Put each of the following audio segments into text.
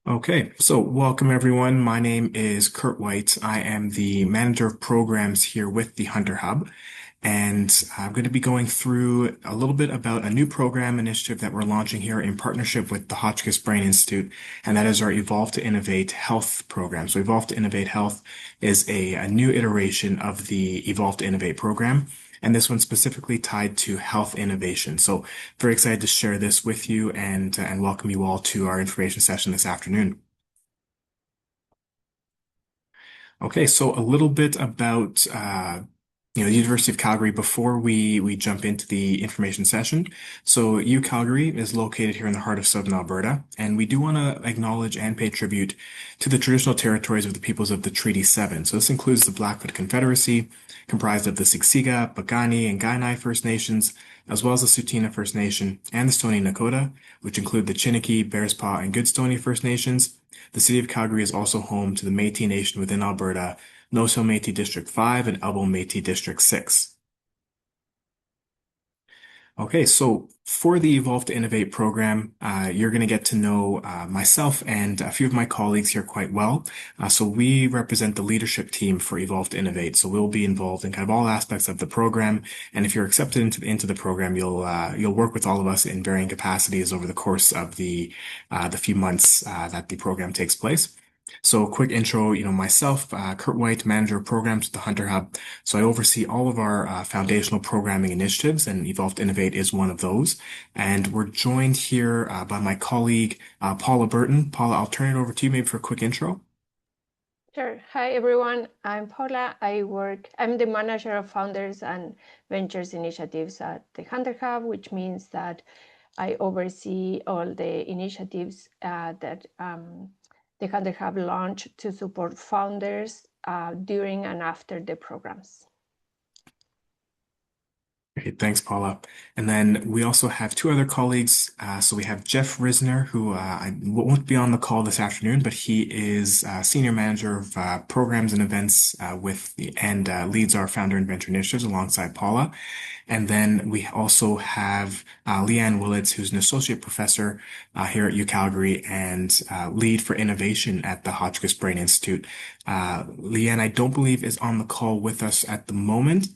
Okay, so welcome everyone. My name is Kurt White. I am the manager of programs here with the Hunter Hub, and I'm going to be going through a little bit about a new program initiative that we're launching here in partnership with the Hotchkiss Brain Institute, and that is our Evolve to Innovate Health program. So Evolve to Innovate Health is a new iteration of the Evolve to Innovate program. And this one's specifically tied to health innovation. So very excited to share this with you and welcome you all to our information session this afternoon. Okay, so a little bit about the University of Calgary before we jump into the information session. So UCalgary is located here in the heart of Southern Alberta, and we do want to acknowledge and pay tribute to the traditional territories of the peoples of the Treaty 7. So this includes the Blackfoot Confederacy, comprised of the Siksika, Piikani, and Kainai First Nations, as well as the Tsuut'ina First Nation and the Stoney Nakoda, which include the Chiniki, Bearspaw, and Goodstoney First Nations. The city of Calgary is also home to the Métis Nation within Alberta, Nose Hill Métis District 5 and Elbow Métis District 6. Okay, so for the Evolve to Innovate program, you're going to get to know myself and a few of my colleagues here quite well. So we represent the leadership team for Evolve to Innovate. So we'll be involved in kind of all aspects of the program. And if you're accepted into the program, you'll work with all of us in varying capacities over the course of the few months that the program takes place. So quick intro, myself, Kurt White, manager of programs at the Hunter Hub. So I oversee all of our foundational programming initiatives, and Evolve to Innovate is one of those. And we're joined here by my colleague, Paula Burton. Paula, I'll turn it over to you maybe for a quick intro. Sure. Hi, everyone. I'm Paula. I'm the manager of founders and ventures initiatives at the Hunter Hub, which means that I oversee all the initiatives that the Hunter Hub launched to support founders during and after the programs. Great, thanks, Paula. And then we also have two other colleagues. So we have Jeff Risner, who I won't be on the call this afternoon, but he is senior manager of programs and events leads our founder and venture initiatives alongside Paula. And then we also have Leanne Willits, who's an associate professor here at UCalgary and lead for innovation at the Hotchkiss Brain Institute. Leanne, I don't believe is on the call with us at the moment.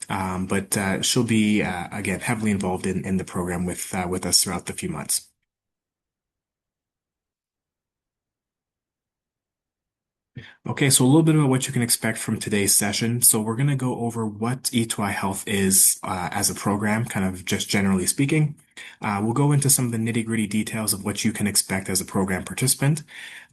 But she'll be again heavily involved in the program with us throughout the few months. Okay, so a little bit about what you can expect from today's session. So we're going to go over what E2i Health is as a program, kind of just generally speaking. We'll go into some of the nitty-gritty details of what you can expect as a program participant.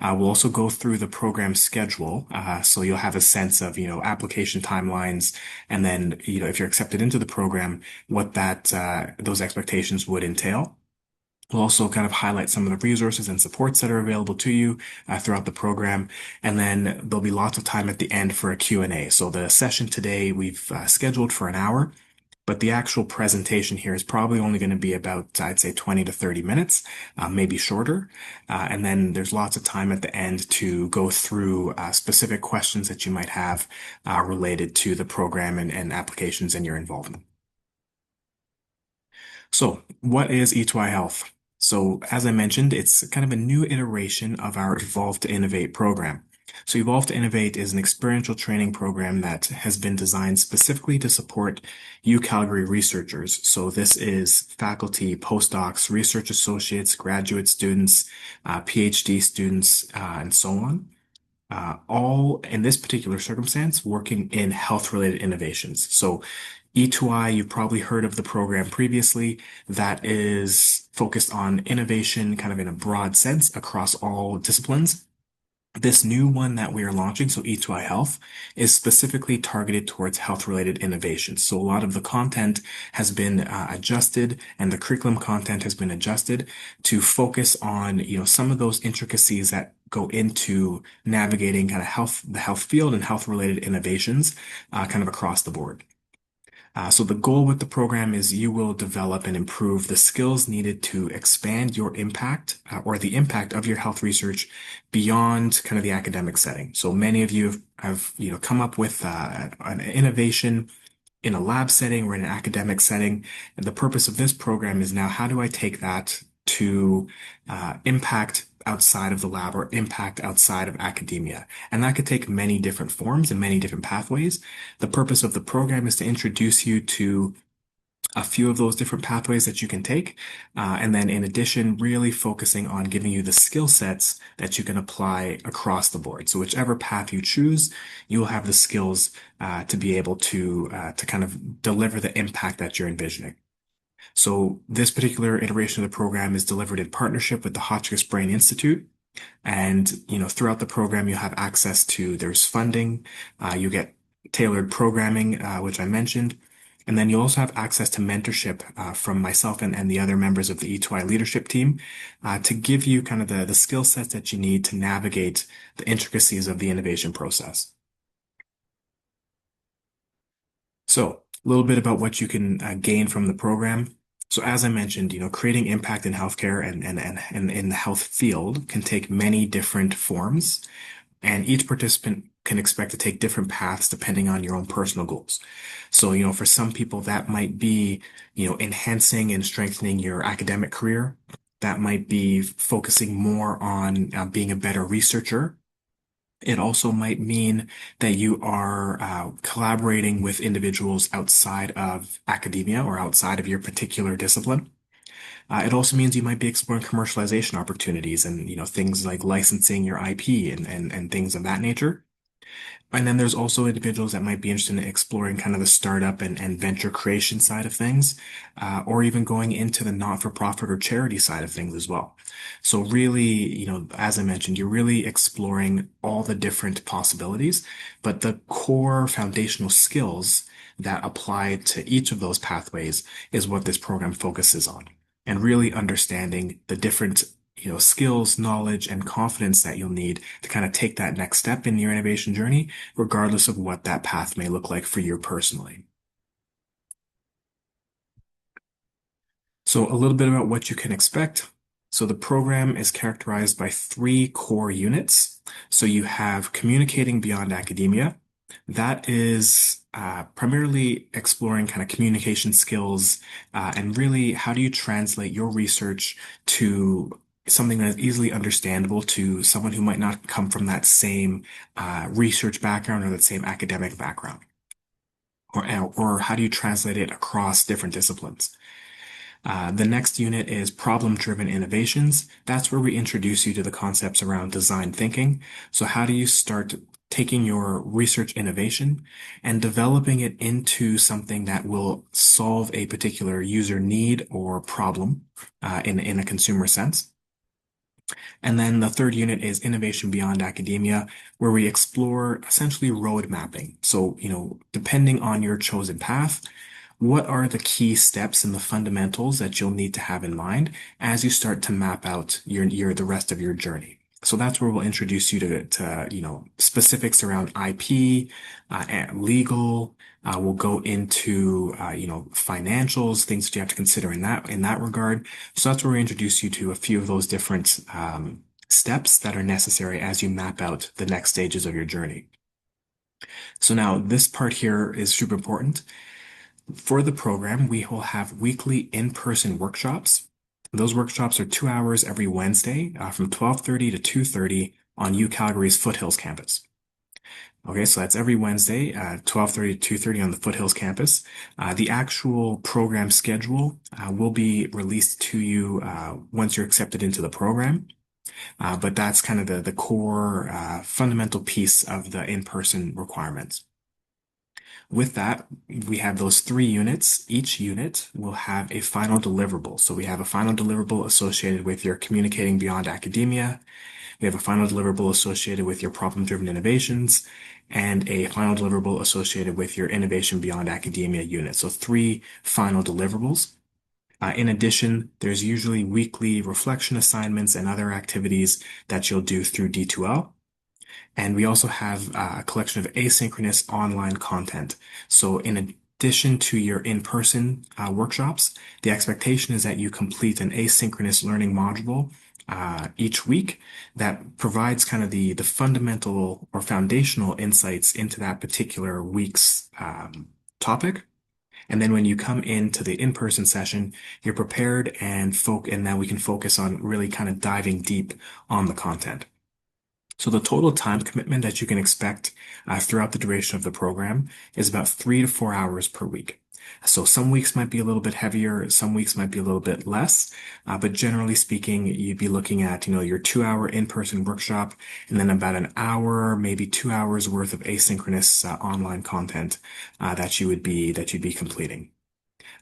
We'll also go through the program schedule, so you'll have a sense of, application timelines, and then, if you're accepted into the program, what those expectations would entail. We'll also kind of highlight some of the resources and supports that are available to you throughout the program. And then there'll be lots of time at the end for a Q&A. So the session today we've scheduled for an hour, but the actual presentation here is probably only going to be about, I'd say, 20 to 30 minutes, maybe shorter. And then there's lots of time at the end to go through specific questions that you might have related to the program and applications and your involvement. So what is E2i Health? So as I mentioned, it's kind of a new iteration of our Evolve to Innovate program. So Evolve to Innovate is an experiential training program that has been designed specifically to support UCalgary researchers. So this is faculty, postdocs, research associates, graduate students, PhD students, and so on. All in this particular circumstance, working in health-related innovations. So E2i, you've probably heard of the program previously, that is focused on innovation kind of in a broad sense across all disciplines. This new one that we are launching, so E2i Health, is specifically targeted towards health-related innovations. So a lot of the content has been adjusted, and the curriculum content has been adjusted to focus on, some of those intricacies that go into navigating kind of the health field and health-related innovations, kind of across the board. So the goal with the program is you will develop and improve the skills needed to expand your impact or the impact of your health research beyond kind of the academic setting. So many of you have come up with an innovation in a lab setting or in an academic setting. And the purpose of this program is now how do I take that to impact outside of the lab or impact outside of academia. And that could take many different forms and many different pathways. The purpose of the program is to introduce you to a few of those different pathways that you can take. And then in addition, really focusing on giving you the skill sets that you can apply across the board. So whichever path you choose, you'll have the skills to be able to kind of deliver the impact that you're envisioning. So this particular iteration of the program is delivered in partnership with the Hotchkiss Brain Institute. And, throughout the program, you'll have access to, there's funding, you get tailored programming, which I mentioned. And then you also have access to mentorship from myself and the other members of the E2i leadership team to give you kind of the skill sets that you need to navigate the intricacies of the innovation process. So a little bit about what you can gain from the program. So as I mentioned, creating impact in healthcare and in the health field can take many different forms, and each participant can expect to take different paths depending on your own personal goals. So, for some people that might be, enhancing and strengthening your academic career. That might be focusing more on being a better researcher. It also might mean that you are collaborating with individuals outside of academia or outside of your particular discipline. It also means you might be exploring commercialization opportunities and, things like licensing your IP and things of that nature. And then there's also individuals that might be interested in exploring kind of the startup and venture creation side of things, or even going into the not-for-profit or charity side of things as well. So really, as I mentioned, you're really exploring all the different possibilities, but the core foundational skills that apply to each of those pathways is what this program focuses on. And really understanding the different skills, knowledge, and confidence that you'll need to kind of take that next step in your innovation journey, regardless of what that path may look like for you personally. So a little bit about what you can expect. So the program is characterized by three core units. So you have communicating beyond academia. That is primarily exploring kind of communication skills and really how do you translate your research to something that is easily understandable to someone who might not come from that same research background or that same academic background, or how do you translate it across different disciplines. The next unit is problem-driven innovations. That's where we introduce you to the concepts around design thinking. So how do you start taking your research innovation and developing it into something that will solve a particular user need or problem in a consumer sense? And then the third unit is innovation beyond academia, where we explore essentially road mapping. So, depending on your chosen path, what are the key steps and the fundamentals that you'll need to have in mind as you start to map out the rest of your journey? So that's where we'll introduce you to specifics around IP, and legal. We'll go into, financials, things that you have to consider in that regard. So that's where we introduce you to a few of those different, steps that are necessary as you map out the next stages of your journey. So now this part here is super important. For the program, we will have weekly in-person workshops. Those workshops are 2 hours every Wednesday from 12:30 to 2:30 on UCalgary's Foothills campus. Okay, so that's every Wednesday, 12:30 to 2:30 on the Foothills campus. The actual program schedule will be released to you once you're accepted into the program. But that's kind of the core fundamental piece of the in-person requirements. With that, we have those three units. Each unit will have a final deliverable. So we have a final deliverable associated with your communicating beyond academia. We have a final deliverable associated with your problem-driven innovations and a final deliverable associated with your innovation beyond academia unit. So three final deliverables. In addition, there's usually weekly reflection assignments and other activities that you'll do through D2L. And we also have a collection of asynchronous online content. So in addition to your in-person workshops, the expectation is that you complete an asynchronous learning module each week that provides kind of the fundamental or foundational insights into that particular week's topic. And then when you come into the in-person session, you're prepared and then we can focus on really kind of diving deep on the content. So the total time commitment that you can expect throughout the duration of the program is about 3 to 4 hours per week. So some weeks might be a little bit heavier, some weeks might be a little bit less, but generally speaking, you'd be looking at, your 2 hour in-person workshop and then about an hour, maybe 2 hours worth of asynchronous online content that you'd be completing.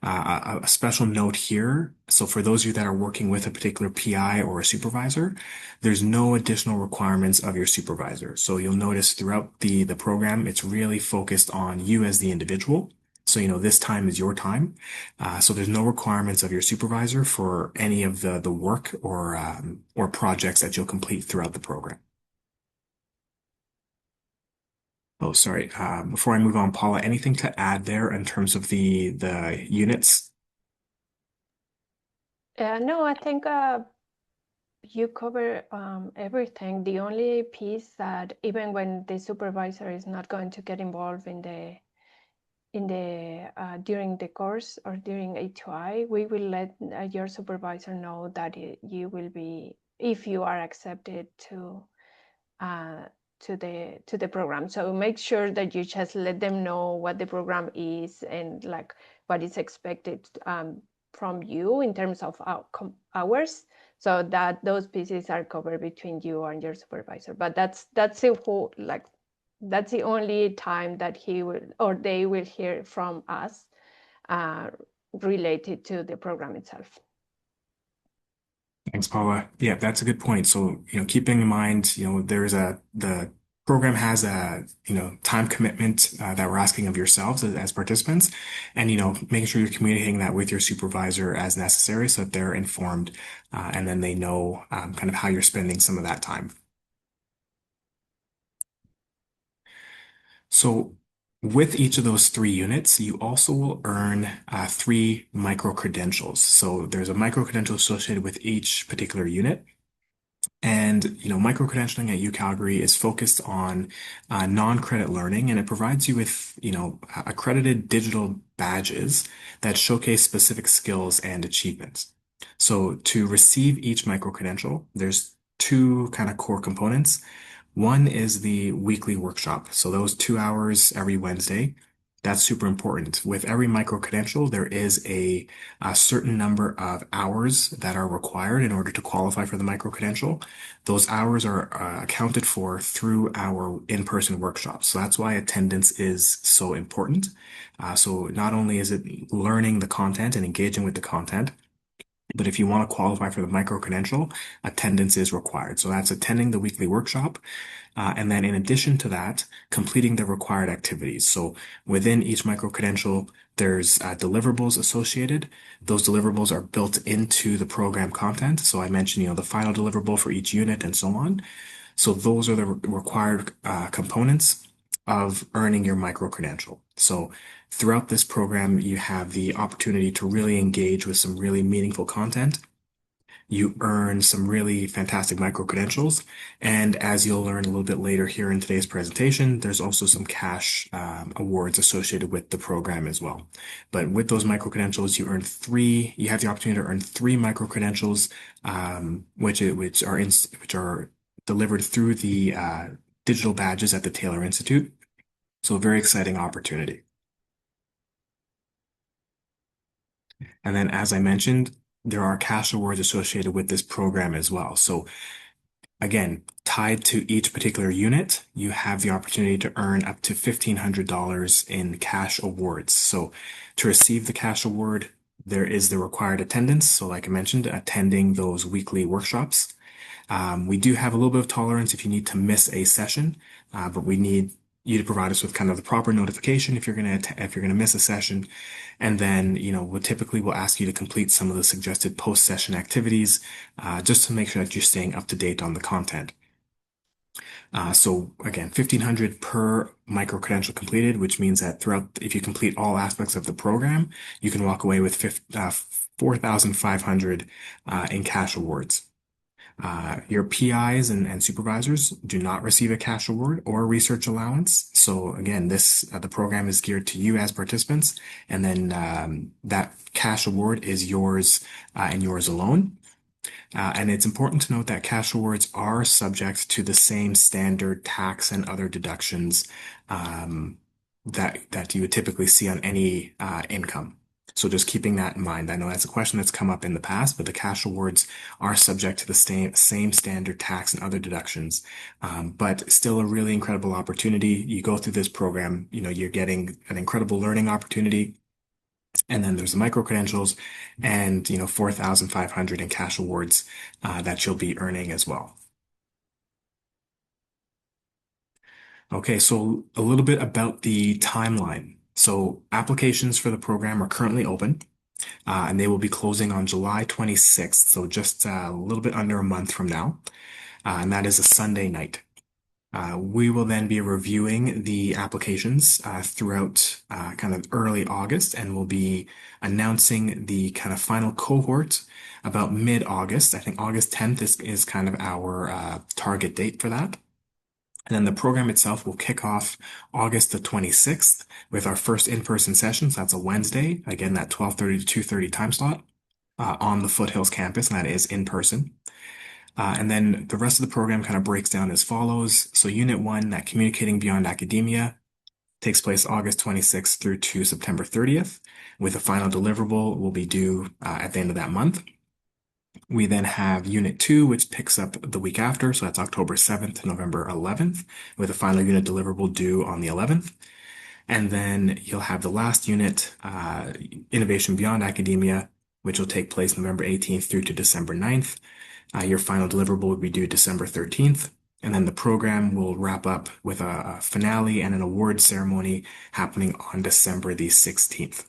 A special note here. So for those of you that are working with a particular PI or a supervisor, there's no additional requirements of your supervisor. So you'll notice throughout the program, it's really focused on you as the individual. So, this time is your time. So there's no requirements of your supervisor for any of the work or projects that you'll complete throughout the program. Oh, sorry. Before I move on, Paula, anything to add there in terms of the units? No, I think you cover everything. The only piece that even when the supervisor is not going to get involved in the during the course or during e2i, we will let your supervisor know that you will be, if you are accepted uh, to the program. So make sure that you just let them know what the program is and like what is expected from you in terms of hours, so that those pieces are covered between you and your supervisor. But that's the whole, like, that's the only time that he will or they will hear from us related to the program itself. Thanks, Paula. Yeah, that's a good point. So, keeping in mind, the program has a, time commitment that we're asking of yourselves as participants, and, making sure you're communicating that with your supervisor as necessary so that they're informed, and then they know kind of how you're spending some of that time. So with each of those 3 units, you also will earn 3 micro credentials. So there's a micro credential associated with each particular unit. And, micro-credentialing at UCalgary is focused on non-credit learning, and it provides you with, accredited digital badges that showcase specific skills and achievements. So to receive each micro-credential, there's two kind of core components. One is the weekly workshop. So those 2 hours every Wednesday, that's super important. With every micro-credential, there is a certain number of hours that are required in order to qualify for the micro-credential. Those hours are accounted for through our in-person workshops. So that's why attendance is so important. So not only is it learning the content and engaging with the content, but if you want to qualify for the micro-credential, attendance is required. So that's attending the weekly workshop. And then in addition to that, completing the required activities. So within each micro-credential, there's deliverables associated. Those deliverables are built into the program content. So I mentioned, the final deliverable for each unit and so on. So those are the required components of earning your micro-credential. So throughout this program, you have the opportunity to really engage with some really meaningful content. You earn some really fantastic micro-credentials. And as you'll learn a little bit later here in today's presentation, there's also some cash awards associated with the program as well. But with those micro-credentials, you have the opportunity to earn 3 micro-credentials, which are delivered through the digital badges at the Taylor Institute. So a very exciting opportunity. And then, as I mentioned, there are cash awards associated with this program as well. So again, tied to each particular unit, you have the opportunity to earn up to $1,500 in cash awards. So to receive the cash award, there is the required attendance. So like I mentioned, attending those weekly workshops. We do have a little bit of tolerance if you need to miss a session, but we need you to provide us with kind of the proper notification if you're gonna miss a session, and then we'll ask you to complete some of the suggested post-session activities, just to make sure that you're staying up to date on the content. So again, 1,500 per micro credential completed, which means that if you complete all aspects of the program, you can walk away with 4,500 in cash awards. Your PIs and supervisors do not receive a cash award or a research allowance. So again, the program is geared to you as participants, and then that cash award is yours and yours alone. And it's important to note that cash awards are subject to the same standard tax and other deductions that you would typically see on any income. So just keeping that in mind. I know that's a question that's come up in the past, but the cash awards are subject to the same standard tax and other deductions. But still a really incredible opportunity. You go through this program, you're getting an incredible learning opportunity. And then there's the micro credentials and, 4,500 in cash awards that you'll be earning as well. Okay, so a little bit about the timeline. So applications for the program are currently open, and they will be closing on July 26th, so just a little bit under a month from now, and that is a Sunday night. We will then be reviewing the applications throughout kind of early August, and we'll be announcing the kind of final cohort about mid-August. I think August 10th is kind of our target date for that. And then the program itself will kick off August the 26th with our first in-person sessions. That's a Wednesday, again, that 12:30 to 2:30 time slot on the Foothills campus, and that is in person. And then the rest of the program kind of breaks down as follows. So Unit 1, that Communicating Beyond Academia, takes place August 26th through to September 30th, with a final deliverable will be due at the end of that month. We then have Unit 2, which picks up the week after, so that's October 7th to November 11th, with a final unit deliverable due on the 11th. And then you'll have the last unit, Innovation Beyond Academia, which will take place November 18th through to December 9th. Your final deliverable will be due December 13th. And then the program will wrap up with a finale and an award ceremony happening on December the 16th.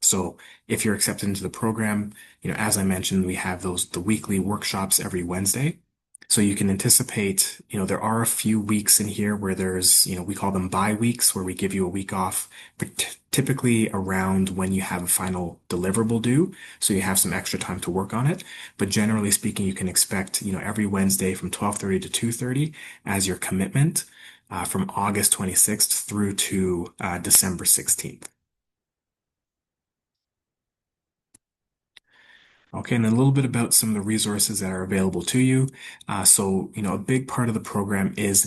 So if you're accepted into the program, as I mentioned, we have the weekly workshops every Wednesday. So you can anticipate, there are a few weeks in here where there's, we call them bye weeks where we give you a week off, but typically around when you have a final deliverable due. So you have some extra time to work on it. But generally speaking, you can expect, every Wednesday from 12:30 to 2:30 as your commitment from August 26th through to December 16th. Okay, and then a little bit about some of the resources that are available to you. So, a big part of the program is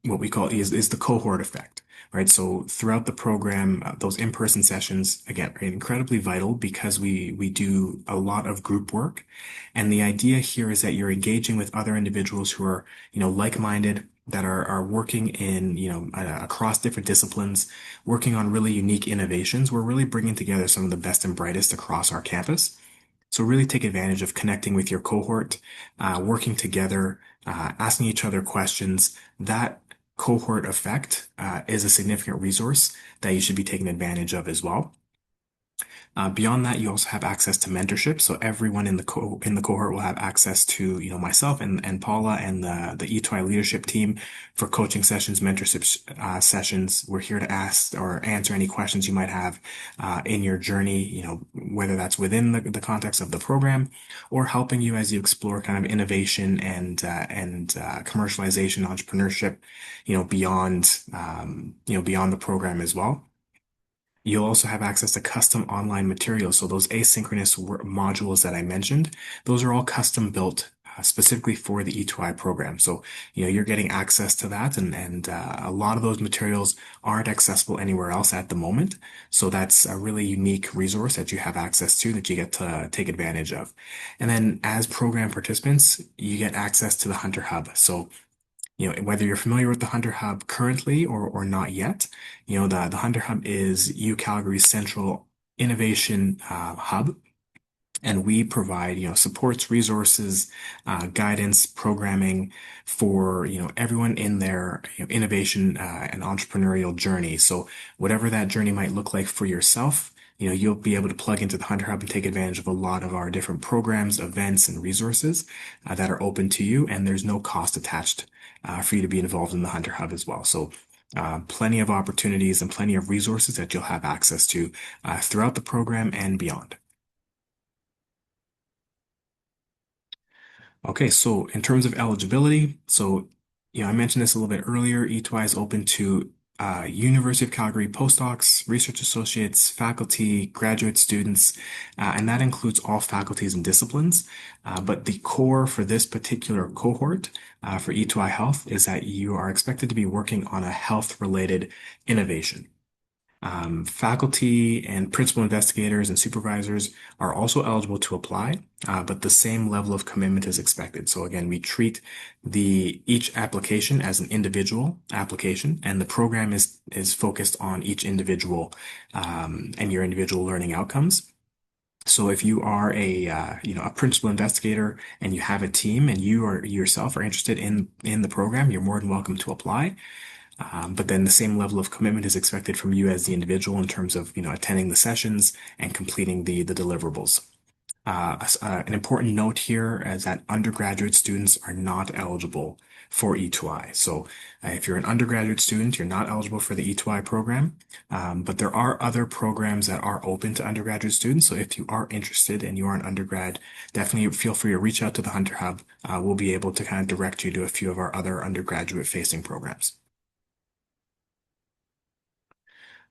what we call is the cohort effect, right? So throughout the program, those in-person sessions, again, are incredibly vital because we do a lot of group work. And the idea here is that you're engaging with other individuals who are, like-minded, that are working in, across different disciplines, working on really unique innovations. We're really bringing together some of the best and brightest across our campus. So really take advantage of connecting with your cohort, working together, asking each other questions. That cohort effect is a significant resource that you should be taking advantage of as well. Beyond that, you also have access to mentorship. So everyone in the cohort will have access to, myself and Paula and the e2i leadership team for coaching sessions, mentorship sessions. We're here to ask or answer any questions you might have in your journey, whether that's within the context of the program or helping you as you explore kind of innovation and commercialization, entrepreneurship, beyond the program as well. You'll also have access to custom online materials. So those asynchronous modules that I mentioned, those are all custom built specifically for the e2i program. So, you're getting access to that and a lot of those materials aren't accessible anywhere else at the moment. So that's a really unique resource that you have access to that you get to take advantage of. And then as program participants, you get access to the Hunter Hub. So whether you're familiar with the Hunter Hub currently or not yet, the Hunter Hub is UCalgary's central innovation hub. And we provide, supports, resources, guidance, programming for, everyone in their innovation and entrepreneurial journey. So whatever that journey might look like for yourself, you'll be able to plug into the Hunter Hub and take advantage of a lot of our different programs, events, and resources that are open to you. And there's no cost attached for you to be involved in the Hunter Hub as well. So plenty of opportunities and plenty of resources that you'll have access to throughout the program and beyond. Okay, so in terms of eligibility, I mentioned this a little bit earlier. E2i is open to University of Calgary postdocs, research associates, faculty, graduate students, and that includes all faculties and disciplines. But the core for this particular cohort for E2i Health is that you are expected to be working on a health-related innovation. Faculty and principal investigators and supervisors are also eligible to apply, but the same level of commitment is expected. So again, we treat each application as an individual application, and the program is focused on each individual and your individual learning outcomes. So if you are a principal investigator and you have a team and you yourself are interested in the program, you're more than welcome to apply. But then the same level of commitment is expected from you as the individual in terms of, attending the sessions and completing the deliverables. An important note here is that undergraduate students are not eligible for E2I. So if you're an undergraduate student, you're not eligible for the E2I program. But there are other programs that are open to undergraduate students. So if you are interested and you are an undergrad, definitely feel free to reach out to the Hunter Hub. We'll be able to kind of direct you to a few of our other undergraduate facing programs.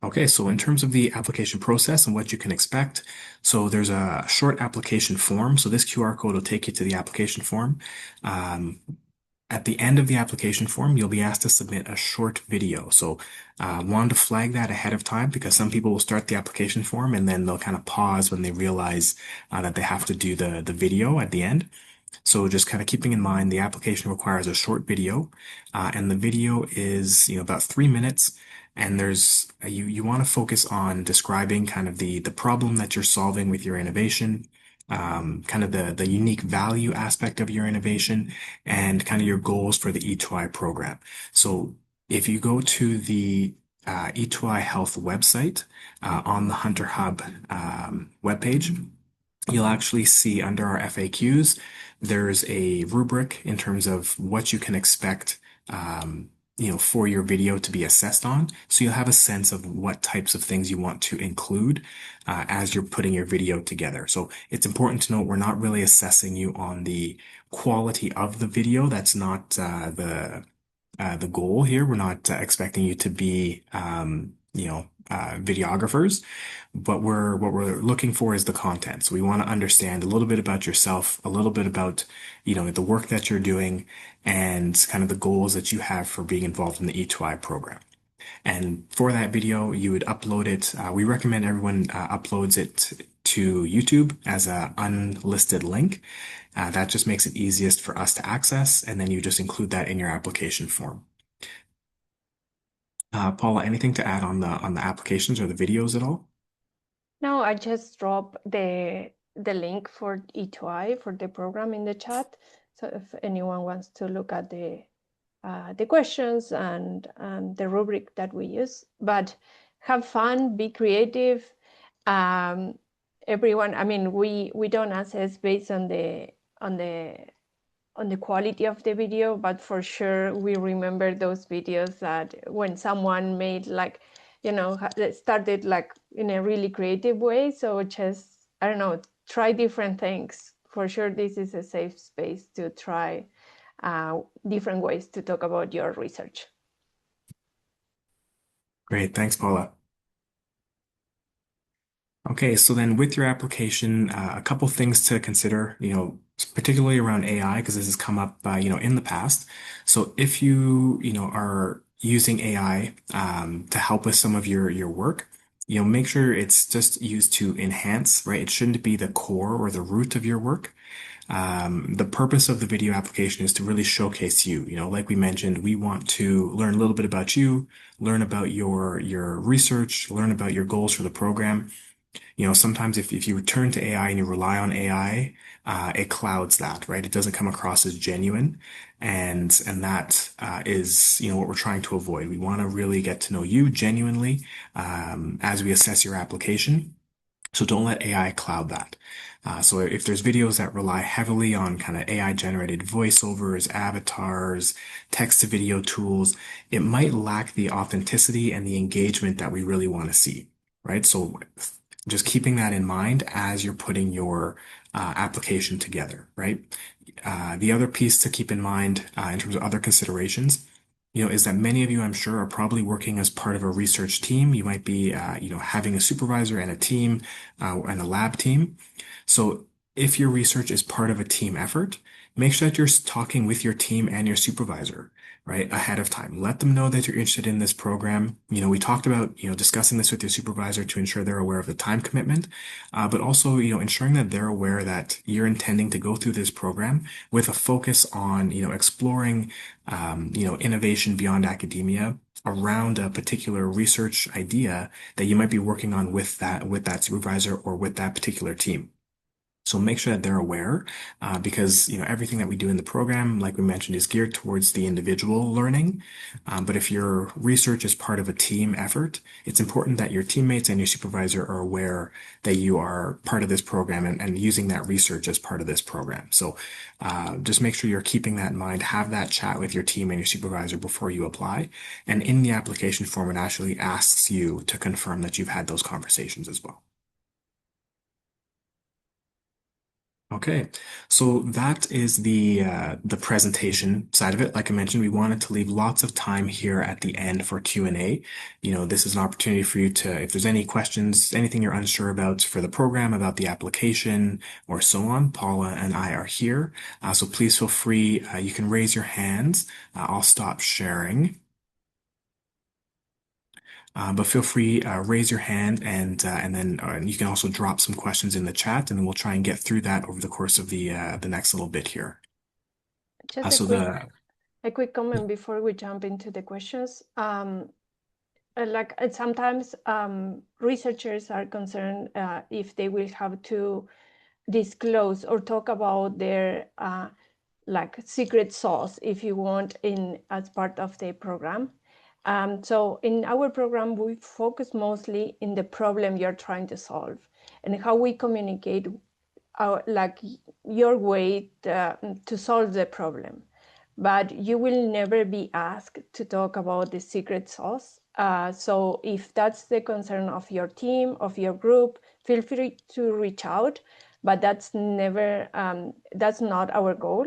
Okay, so in terms of the application process and what you can expect, so there's a short application form. So this QR code will take you to the application form. Um, at the end of the application form, you'll be asked to submit a short video. So wanted to flag that ahead of time because some people will start the application form and then they'll kind of pause when they realize that they have to do the video at the end. So just kind of keeping in mind, the application requires a short video, and the video is, about 3 minutes. And you want to focus on describing kind of the problem that you're solving with your innovation, kind of the unique value aspect of your innovation, and kind of your goals for the E2I program. So if you go to the E2I Health website on the Hunter Hub webpage, you'll actually see under our FAQs, there's a rubric in terms of what you can expect, for your video to be assessed on. So you'll have a sense of what types of things you want to include as you're putting your video together. So it's important to note we're not really assessing you on the quality of the video. That's not the goal here. We're not expecting you to be, videographers, but what we're looking for is the content. So we want to understand a little bit about yourself, a little bit about, the work that you're doing and kind of the goals that you have for being involved in the E2I program. And for that video, you would upload it. We recommend everyone uploads it to YouTube as an unlisted link. That just makes it easiest for us to access, and then you just include that in your application form. Paula, anything to add on the applications or the videos at all? No, I just dropped the link for E2I for the program in the chat. So if anyone wants to look at the questions and the rubric that we use, but have fun, be creative. Everyone, I mean, we don't assess based on the quality of the video, but for sure we remember those videos that when someone made started like in a really creative way. So just, I don't know, try different things. For sure, this is a safe space to try different ways to talk about your research. Great, thanks, Paula. Okay, so then with your application, a couple things to consider, particularly around AI, because this has come up, in the past. So if you, are using AI to help with some of your work, make sure it's just used to enhance, right? It shouldn't be the core or the root of your work. The purpose of the video application is to really showcase you. Like we mentioned, we want to learn a little bit about you, learn about your research, learn about your goals for the program. Sometimes if you turn to AI and you rely on AI, it clouds that, right? It doesn't come across as genuine. And that is, what we're trying to avoid. We want to really get to know you genuinely as we assess your application. So don't let AI cloud that. So if there's videos that rely heavily on kind of AI generated voiceovers, avatars, text to video tools, it might lack the authenticity and the engagement that we really want to see, right? So just keeping that in mind as you're putting your application together, right? The other piece to keep in mind in terms of other considerations, is that many of you, I'm sure, are probably working as part of a research team. You might be, having a supervisor and a team and a lab team. So if your research is part of a team effort, make sure that you're talking with your team and your supervisor, right, ahead of time. Let them know that you're interested in this program. We talked about, discussing this with your supervisor to ensure they're aware of the time commitment, but also, ensuring that they're aware that you're intending to go through this program with a focus on, exploring, innovation beyond academia around a particular research idea that you might be working on with that supervisor or with that particular team. So make sure that they're aware, because everything that we do in the program, like we mentioned, is geared towards the individual learning. But if your research is part of a team effort, it's important that your teammates and your supervisor are aware that you are part of this program and using that research as part of this program. So just make sure you're keeping that in mind. Have that chat with your team and your supervisor before you apply. And in the application form, it actually asks you to confirm that you've had those conversations as well. Okay, so that is the presentation side of it. Like I mentioned, we wanted to leave lots of time here at the end for Q&A. This is an opportunity for you to, if there's any questions, anything you're unsure about for the program, about the application, or so on, Paula and I are here. So please feel free. You can raise your hands. I'll stop sharing. But feel free, raise your hand and then you can also drop some questions in the chat, and then we'll try and get through that over the course of the next little bit here. Just So the a quick comment before we jump into the questions. Sometimes researchers are concerned if they will have to disclose or talk about their secret sauce, if you want, as part of the program. So in our program, we focus mostly in the problem you're trying to solve and how we communicate your way to solve the problem. But you will never be asked to talk about the secret sauce. So if that's the concern of your team, of your group, feel free to reach out, but that's not our goal.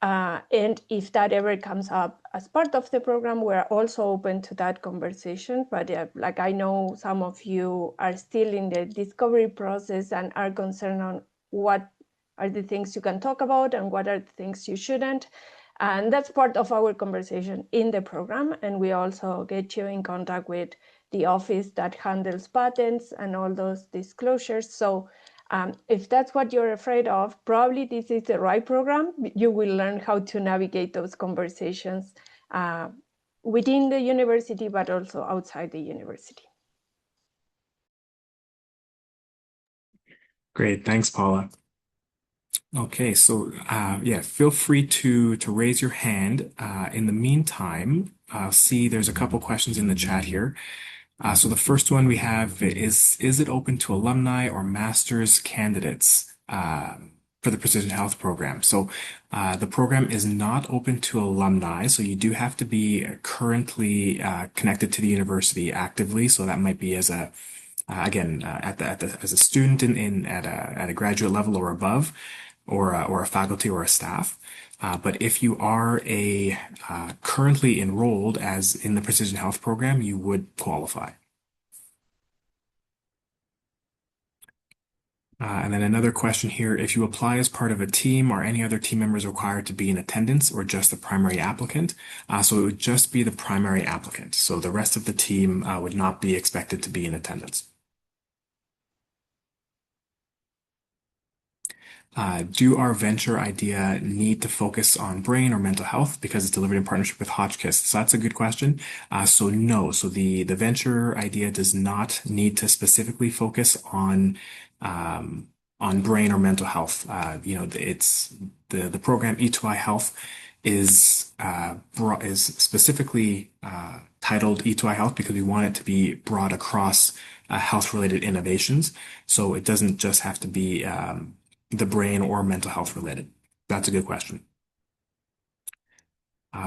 And if that ever comes up as part of the program, we're also open to that conversation. But I know some of you are still in the discovery process and are concerned on what are the things you can talk about and what are the things you shouldn't. And that's part of our conversation in the program. And we also get you in contact with the office that handles patents and all those disclosures. So if that's what you're afraid of, probably this is the right program. You will learn how to navigate those conversations within the university, but also outside the university. Great, thanks, Paula. Okay, so yeah, feel free to raise your hand. In the meantime, see there's a couple questions in the chat here. So the first one we have is it open to alumni or master's candidates for the Precision Health program? So the program is not open to alumni, so you do have to be currently connected to the university actively. So that might be as a again as a student at a graduate level or above, or a faculty or a staff. But if you are currently enrolled as in the Precision Health program, you would qualify. And then another question here, if you apply as part of a team, are any other team members required to be in attendance or just the primary applicant? So it would just be the primary applicant. So the rest of the team would not be expected to be in attendance. Do our venture idea need to focus on brain or mental health because it's delivered in partnership with Hotchkiss? So that's a good question. So no, so the venture idea does not need to specifically focus on brain or mental health. It's the program E2i Health is specifically titled E2i Health because we want it to be brought across health-related innovations. So it doesn't just have to be the brain or mental health related. That's a good question.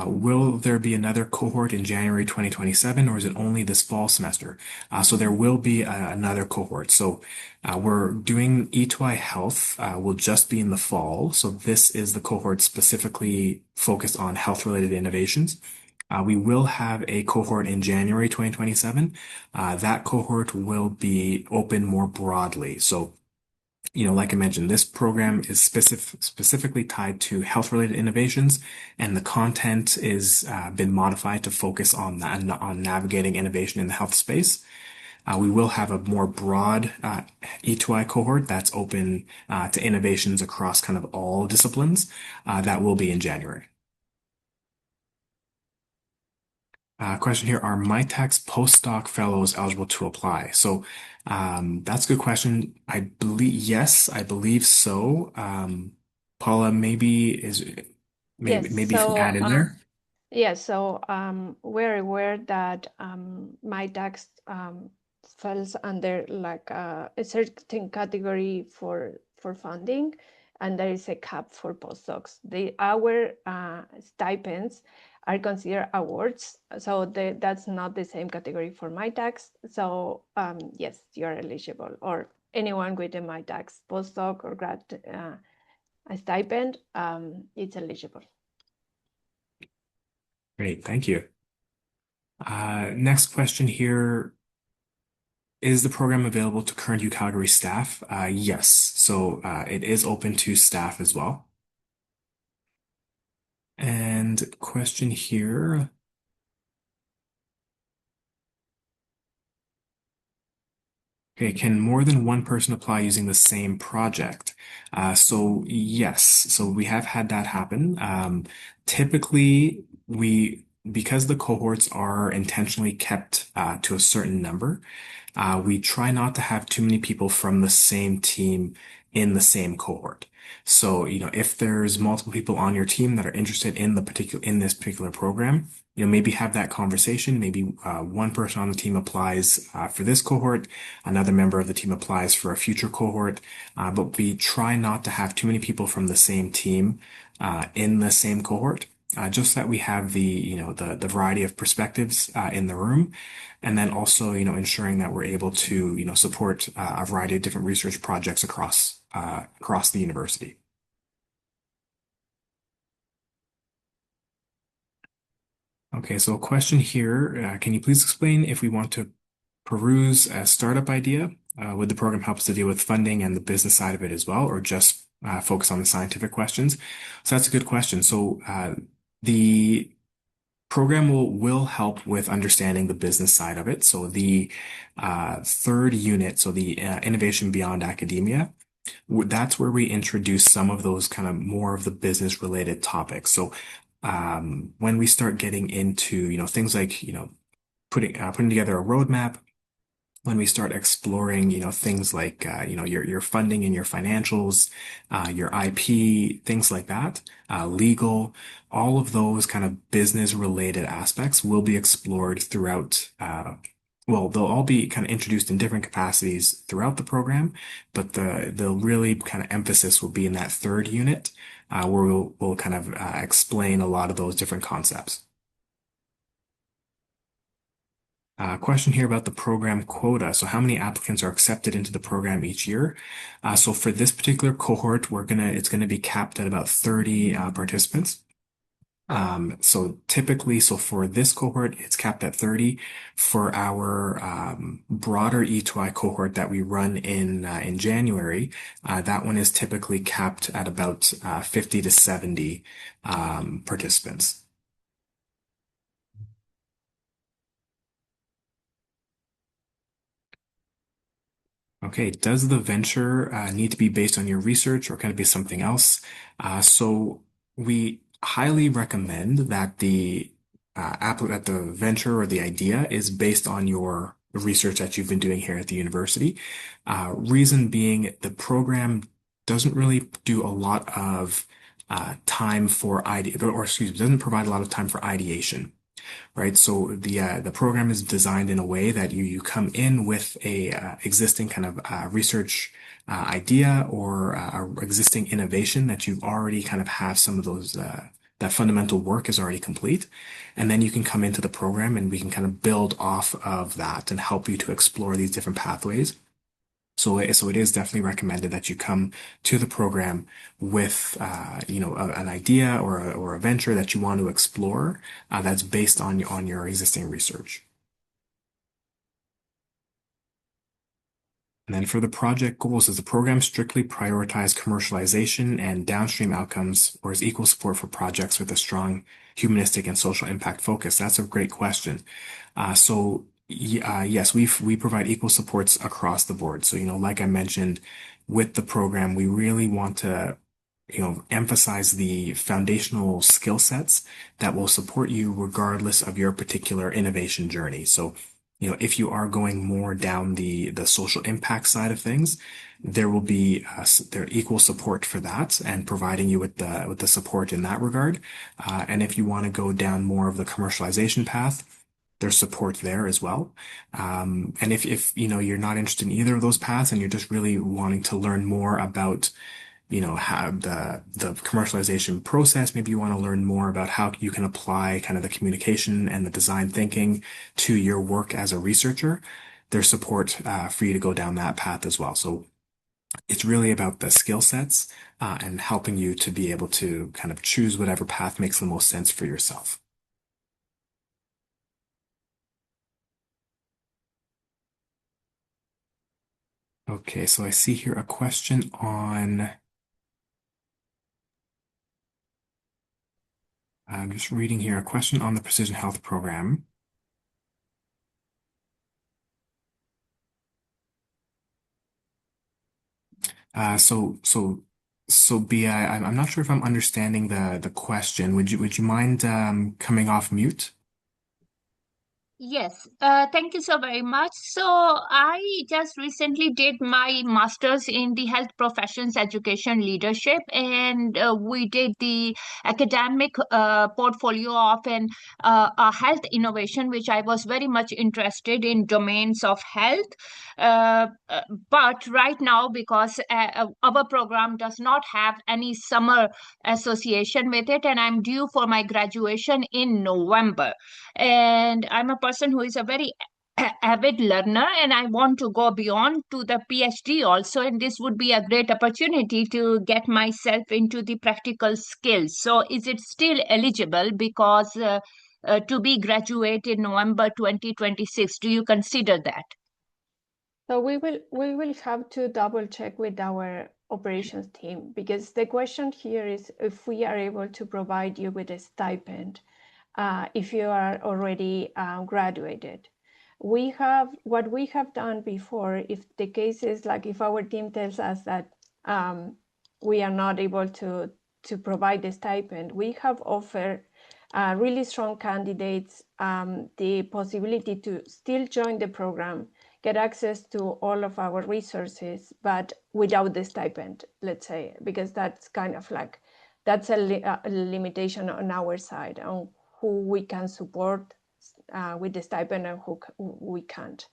Will there be another cohort in January 2027, or is it only this fall semester? So there will be another cohort. So we're doing E2i Health will just be in the fall. So this is the cohort specifically focused on health-related innovations. We will have a cohort in January 2027. That cohort will be open more broadly. So like I mentioned, this program is specifically tied to health-related innovations, and the content is been modified to focus on that, on navigating innovation in the health space. We will have a more broad E2I cohort that's open to innovations across kind of all disciplines. That will be in January. Question here, are MyTax postdoc fellows eligible to apply? So that's a good question. I believe, yes, I believe so. Paula, Yes, maybe if you add in there. yes, so we're aware that my tax falls under like a certain category for funding, and there is a cap for postdocs. Our stipends are considered awards, so that's not the same category for my tax. So yes, you're eligible, or anyone with a my tax postdoc or grad a stipend, it's eligible. Great, thank you. Next question here. Is the program available to current UCalgary staff? Yes. So it is open to staff as well. And question here. Okay, can more than one person apply using the same project? So yes, so we have had that happen. Typically, because the cohorts are intentionally kept to a certain number, we try not to have too many people from the same team in the same cohort. So, if there's multiple people on your team that are interested in this particular program, maybe have that conversation. Maybe one person on the team applies for this cohort, another member of the team applies for a future cohort, but we try not to have too many people from the same team in the same cohort. Just that we have the variety of perspectives in the room, and then also ensuring that we're able to support a variety of different research projects across the university. Okay, so a question here. Can you please explain if we want to peruse a startup idea? Would the program help us to deal with funding and the business side of it as well, or just focus on the scientific questions? So that's a good question. So the program will help with understanding the business side of it. So the third unit, so the innovation beyond academia, that's where we introduce some of those kind of more of the business related topics. So when we start getting into things like putting together a roadmap, when we start exploring things like your funding and your financials, your IP, things like that, legal, all of those kind of business related aspects will be explored throughout. Well, they'll all be kind of introduced in different capacities throughout the program, but the really kind of emphasis will be in that third unit, where we'll kind of explain a lot of those different concepts. Question here about the program quota. So how many applicants are accepted into the program each year? So for this particular cohort, it's gonna be capped at about 30 participants. So typically, for this cohort, it's capped at 30. For our broader E2I cohort that we run in January, that one is typically capped at about 50 to 70 participants. Okay, does the venture need to be based on your research, or can it be something else? So we highly recommend that that the venture or the idea is based on your research that you've been doing here at the university. Reason being, the program doesn't really do a lot of time for doesn't provide a lot of time for ideation, right? So the program is designed in a way that you come in with a existing kind of research idea or existing innovation that you've already kind of have some of those that fundamental work is already complete. And then you can come into the program and we can kind of build off of that and help you to explore these different pathways. So it is definitely recommended that you come to the program with, an idea or a venture that you want to explore, that's based on your existing research. And then for the project goals, does the program strictly prioritize commercialization and downstream outcomes, or is equal support for projects with a strong humanistic and social impact focus? That's a great question. Yes, we provide equal supports across the board. So, like I mentioned, with the program, we really want to, emphasize the foundational skill sets that will support you regardless of your particular innovation journey. So, if you are going more down the social impact side of things, there will be there equal support for that and providing you with the support in that regard. And if you want to go down more of the commercialization path, there's support there as well. And if you're not interested in either of those paths and you're just really wanting to learn more about how the commercialization process. Maybe you want to learn more about how you can apply kind of the communication and the design thinking to your work as a researcher. There's support for you to go down that path as well. So it's really about the skill sets and helping you to be able to kind of choose whatever path makes the most sense for yourself. Okay, so I see here a question on. I'm just reading here a question on the precision health program. Uh, so so so Bia, I'm not sure if I'm understanding the question. Would you mind coming off mute? Yes, thank you so very much. So, I just recently did my master's in the health professions education leadership, and we did the academic portfolio of a health innovation, which I was very much interested in domains of health. Uh, uh, but right now, because our program does not have any summer association with it, and I'm due for my graduation in November, and I'm a person who is a very avid learner, and I want to go beyond to the PhD also, and this would be a great opportunity to get myself into the practical skills. So is it still eligible, because to be graduate in November 2026, do you consider that? So we will have to double check with our operations team, because the question here is if we are able to provide you with a stipend if you are already graduated. What we have done before, if the case is like if our team tells us that we are not able to provide the stipend, we have offered really strong candidates the possibility to still join the program, get access to all of our resources, but without the stipend, let's say, because that's kind of like, that's a limitation on our side on who we can support with the stipend and who we can't.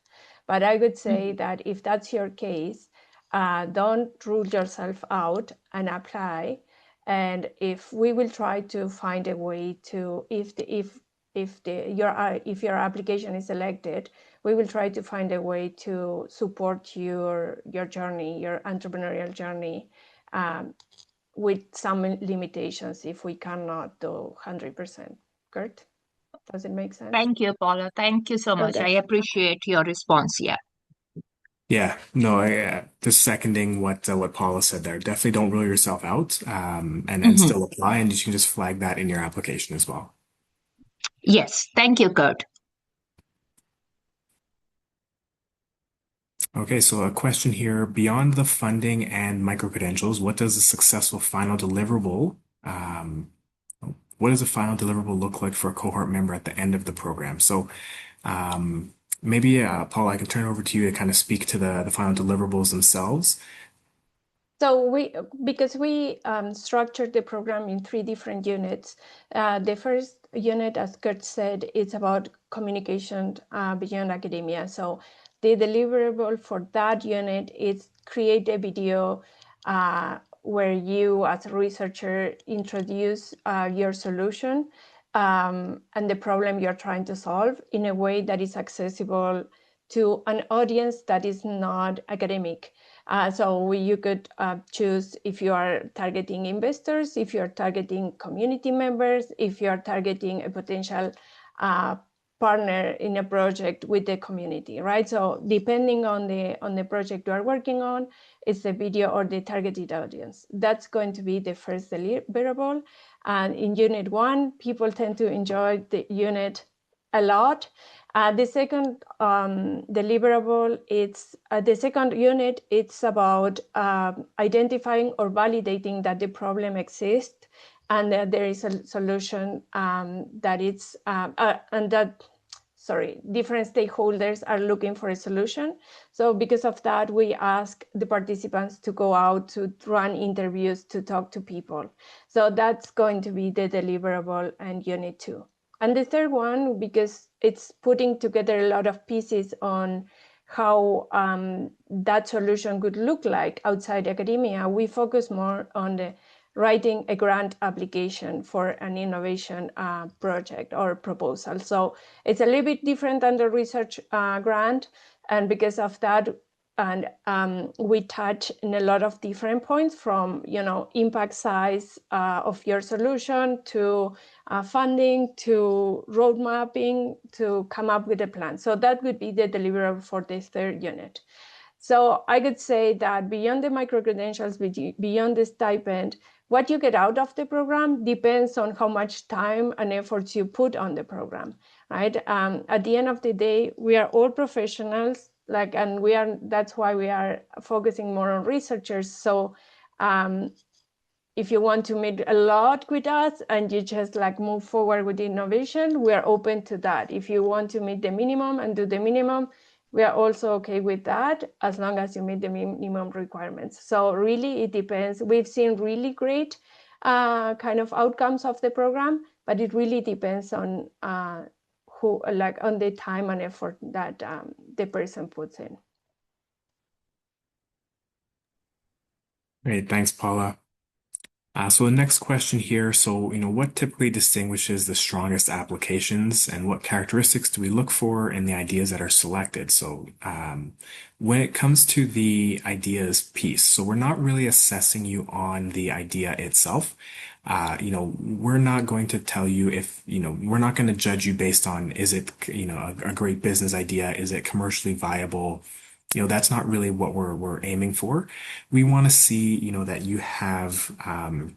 But I would say that if that's your case, don't rule yourself out and apply. And if we will try to find a way to, if your application is selected, we will try to find a way to support your journey, your entrepreneurial journey, with some limitations if we cannot do 100%. Kurt, does it make sense? Thank you, Paula. Thank you so much. I Okay. appreciate your response. Yeah. Yeah, no, just seconding what Paula said there. Definitely don't rule yourself out, and Mhm. still apply, and you can just flag that in your application as well. Yes. Thank you, Kurt. Okay, so a question here: beyond the funding and micro-credentials, what does a final deliverable look like for a cohort member at the end of the program? So, maybe Paula, I can turn it over to you to kind of speak to the final deliverables themselves. So because we structured the program in 3 different units. The first unit, as Kurt said, it's about communication beyond academia. So the deliverable for that unit is create a video where you as a researcher introduce your solution and the problem you're trying to solve in a way that is accessible to an audience that is not academic. So you could choose if you are targeting investors, if you're targeting community members, if you're targeting a potential partner in a project with the community, right? So depending on the project you are working on, it's the video or the targeted audience. That's going to be the first deliverable. And in unit 1, people tend to enjoy the unit a lot. The second deliverable, it's the second unit, it's about identifying or validating that the problem exists and that there is a solution that it's, and that, sorry, different stakeholders are looking for a solution. So because of that, we ask the participants to go out to run interviews, to talk to people. So that's going to be the deliverable and unit 2. And the third one, because it's putting together a lot of pieces on how that solution could look like outside academia, we focus more on the writing a grant application for an innovation project or proposal. So it's a little bit different than the research grant. And because of that, and we touch in a lot of different points from, impact size of your solution to funding, to road mapping, to come up with a plan. So that would be the deliverable for the third unit. So I could say that beyond the micro-credentials, beyond the stipend, what you get out of the program depends on how much time and effort you put on the program, right? At the end of the day, we are all professionals, and that's why we are focusing more on researchers. So if you want to meet a lot with us and you just move forward with innovation, we are open to that. If you want to meet the minimum and do the minimum, we are also okay with that, as long as you meet the minimum requirements. So really, it depends. We've seen really great kind of outcomes of the program, but it really depends on on the time and effort that the person puts in. Great, thanks, Paula. So the next question here, so, what typically distinguishes the strongest applications and what characteristics do we look for in the ideas that are selected? So when it comes to the ideas piece, so we're not really assessing you on the idea itself. We're not going to tell you if, we're not going to judge you based on, is it, a great business idea? Is it commercially viable? That's not really what we're aiming for. We want to see, that you have kind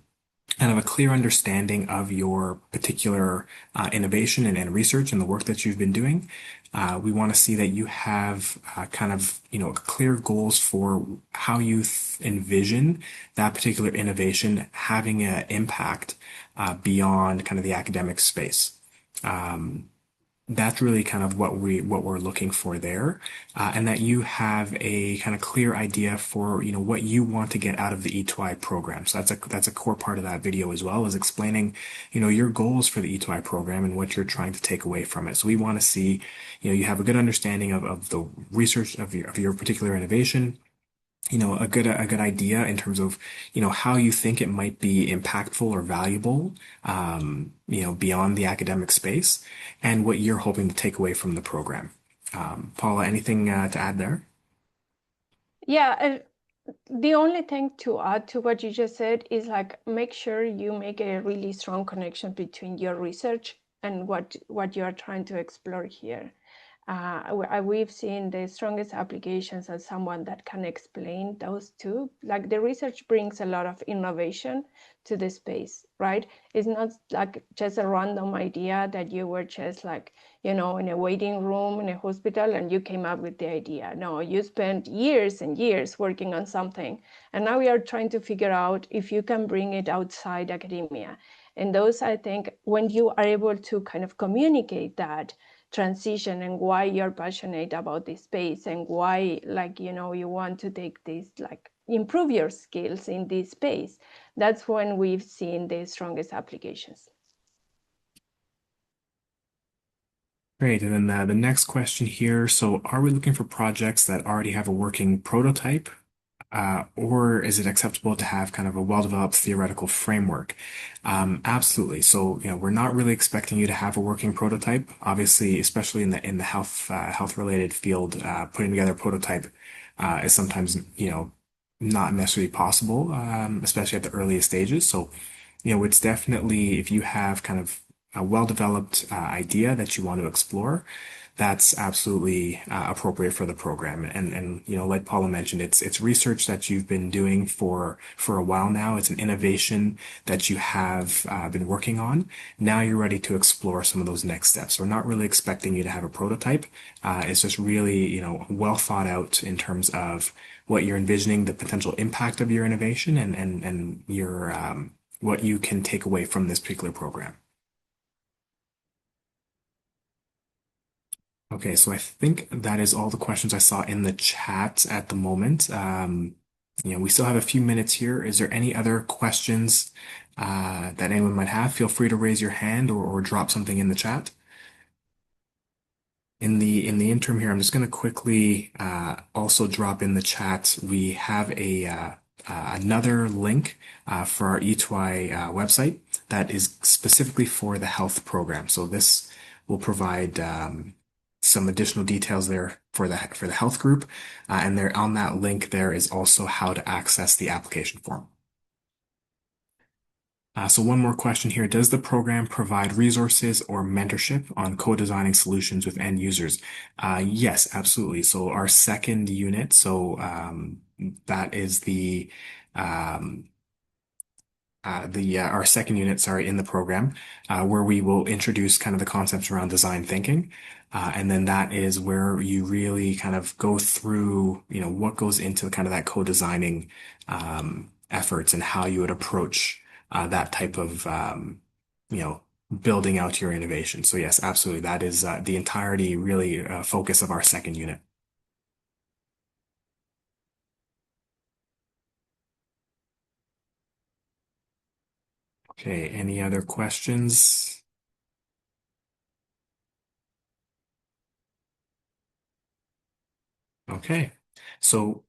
of a clear understanding of your particular innovation and research and the work that you've been doing. We want to see that you have kind of, clear goals for how you envision that particular innovation having an impact beyond kind of the academic space. That's really kind of what we're looking for there, and that you have a kind of clear idea for what you want to get out of the E2i program. So that's a core part of that video as well, is explaining your goals for the E2i program and what you're trying to take away from it. So we want to see you have a good understanding of the research of your particular innovation, a good idea in terms of, how you think it might be impactful or valuable, beyond the academic space, and what you're hoping to take away from the program. Paula, anything to add there? Yeah, the only thing to add to what you just said is make sure you make a really strong connection between your research and what you are trying to explore here. We've seen the strongest applications as someone that can explain those two. The research brings a lot of innovation to the space, right? It's not just a random idea that you were just in a waiting room in a hospital and you came up with the idea. No, you spent years and years working on something. And now we are trying to figure out if you can bring it outside academia. And those, I think, when you are able to kind of communicate that transition and why you're passionate about this space and why you want to take this improve your skills in this space, that's when we've seen the strongest applications. Great. And then the next question here. So are we looking for projects that already have a working prototype? or is it acceptable to have kind of a well-developed theoretical framework? Absolutely. So, we're not really expecting you to have a working prototype. Obviously, especially in the health related field, putting together a prototype is sometimes, not necessarily possible, especially at the earliest stages. So, it's definitely if you have kind of a well-developed idea that you want to explore, that's absolutely appropriate for the program. And like Paula mentioned, it's research that you've been doing for a while now. It's an innovation that you have been working on. Now you're ready to explore some of those next steps. We're not really expecting you to have a prototype. It's just really, well thought out in terms of what you're envisioning, the potential impact of your innovation, and your what you can take away from this particular program. Okay, so I think that is all the questions I saw in the chat at the moment. We still have a few minutes here. Is there any other questions that anyone might have? Feel free to raise your hand or drop something in the chat. In the interim here, I'm just going to quickly also drop in the chat. We have another link for our e2i website that is specifically for the health program. So this will provide some additional details there for the health group, and there on that link there is also how to access the application form. So one more question here. Does the program provide resources or mentorship on co-designing solutions with end users? Yes, absolutely. So our second unit, that is our second unit, sorry, in the program, where we will introduce kind of the concepts around design thinking. And then that is where you really kind of go through, what goes into kind of that co-designing efforts and how you would approach that type of, building out your innovation. So yes, absolutely. That is the entirety really focus of our second unit. Okay, any other questions? Okay, so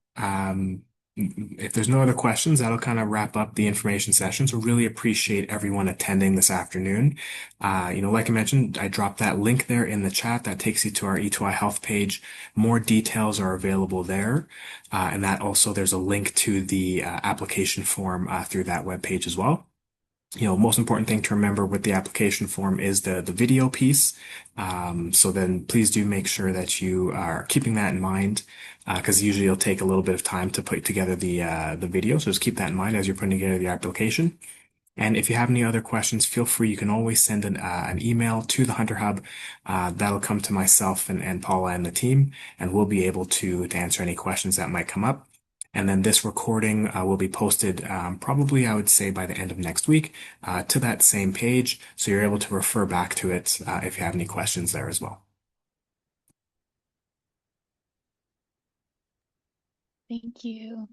if there's no other questions, that'll kind of wrap up the information session. So really appreciate everyone attending this afternoon. Like I mentioned, I dropped that link there in the chat that takes you to our E2I Health page. More details are available there. And that also, there's a link to the application form through that web page as well. Most important thing to remember with the application form is the video piece. So then please do make sure that you are keeping that in mind, because usually it'll take a little bit of time to put together the video. So just keep that in mind as you're putting together the application. And if you have any other questions, feel free. You can always send an email to the Hunter Hub. That'll come to myself and Paula and the team, and we'll be able to answer any questions that might come up. And then this recording will be posted probably, I would say, by the end of next week to that same page. So you're able to refer back to it if you have any questions there as well. Thank you.